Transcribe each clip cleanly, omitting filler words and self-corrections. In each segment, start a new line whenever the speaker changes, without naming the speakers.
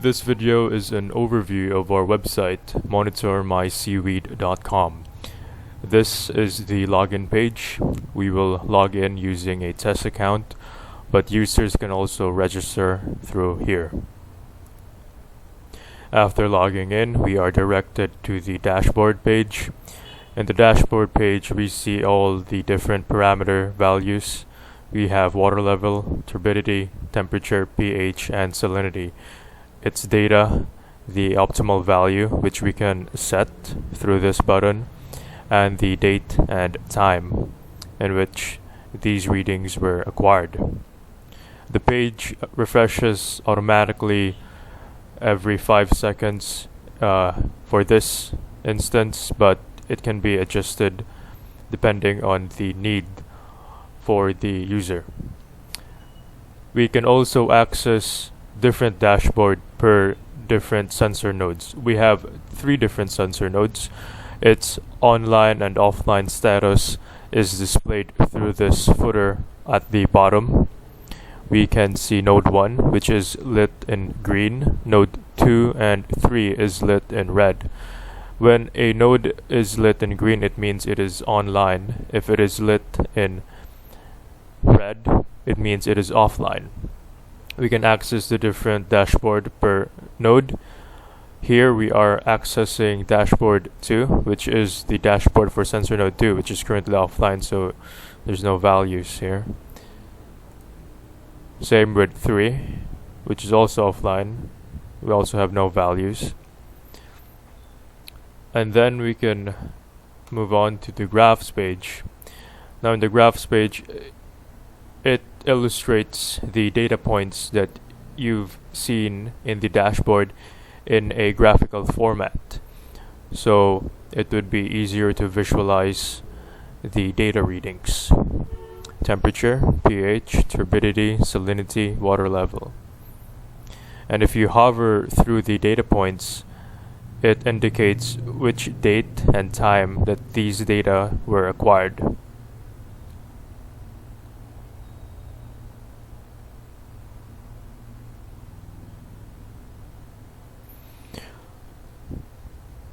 This video is an overview of our website, monitormyseaweed.com. This is the login page. We will log in using a test account, but users can also register through here. After logging in, we are directed to the dashboard page. In the dashboard page, we see all the different parameter values. We have water level, turbidity, temperature, pH, and salinity. Its data, the optimal value, which we can set through this button, and the date and time in which these readings were acquired. The page refreshes automatically every 5 seconds for this instance, but it can be adjusted depending on the need for the user. We can also access different dashboard per different sensor nodes. We have 3 different sensor nodes. Its online and offline status is displayed through this footer at the bottom. We can see node 1, which is lit in green. Node 2 and 3 is lit in red. When a node is lit in green, it means it is online. If it is lit in red, it means it is offline. We can access the different dashboard per node. Here we are accessing dashboard 2, which is the dashboard for sensor node 2, which is currently offline, so there's no values here. Same with 3, which is also offline. We also have no values. And then we can move on to the graphs page. Now in the graphs page, it illustrates the data points that you've seen in the dashboard in a graphical format. So it would be easier to visualize the data readings. Temperature, pH, turbidity, salinity, water level. And if you hover through the data points, it indicates which date and time that these data were acquired.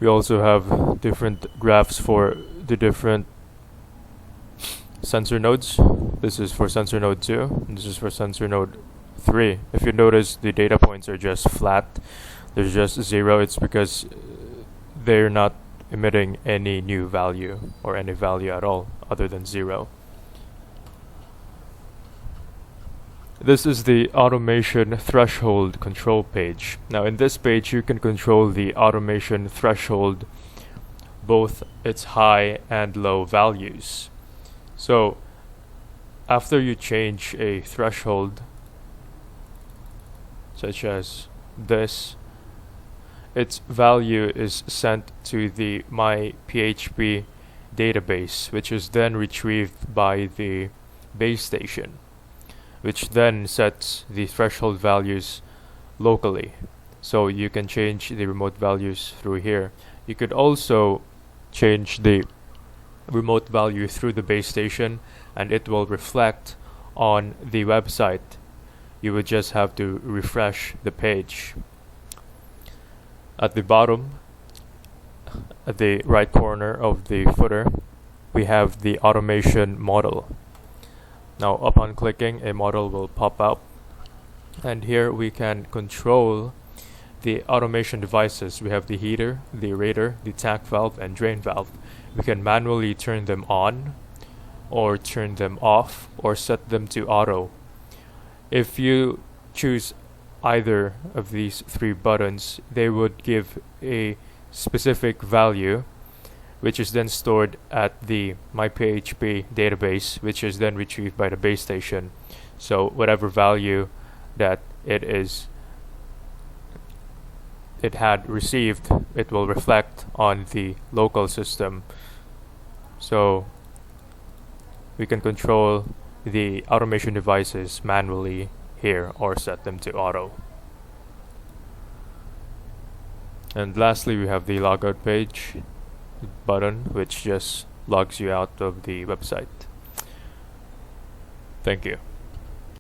We also have different graphs for the different sensor nodes. This is for sensor node 2, and this is for sensor node 3. If you notice, the data points are just flat. There's just 0. It's because they're not emitting any new value or any value at all other than 0. This is the automation threshold control page. Now in this page you can control the automation threshold, both its high and low values. So after you change a threshold, such as this, its value is sent to the MyPHP database, which is then retrieved by the base station, which then sets the threshold values locally. So you can change the remote values through here. You could also change the remote value through the base station, and it will reflect on the website. You would just have to refresh the page. At the bottom, at the right corner of the footer, we have the automation model. Now upon clicking, a model will pop up, and here we can control the automation devices. We have the heater, the aerator, the tank valve, and drain valve. We can manually turn them on or turn them off or set them to auto. If you choose either of these 3 buttons, they would give a specific value, which is then stored at the MyPHP database, which is then retrieved by the base station. So whatever value that it had received, it will reflect on the local system. So we can control the automation devices manually here or set them to auto. And lastly, we have the logout page button, which just logs you out of the website. Thank you.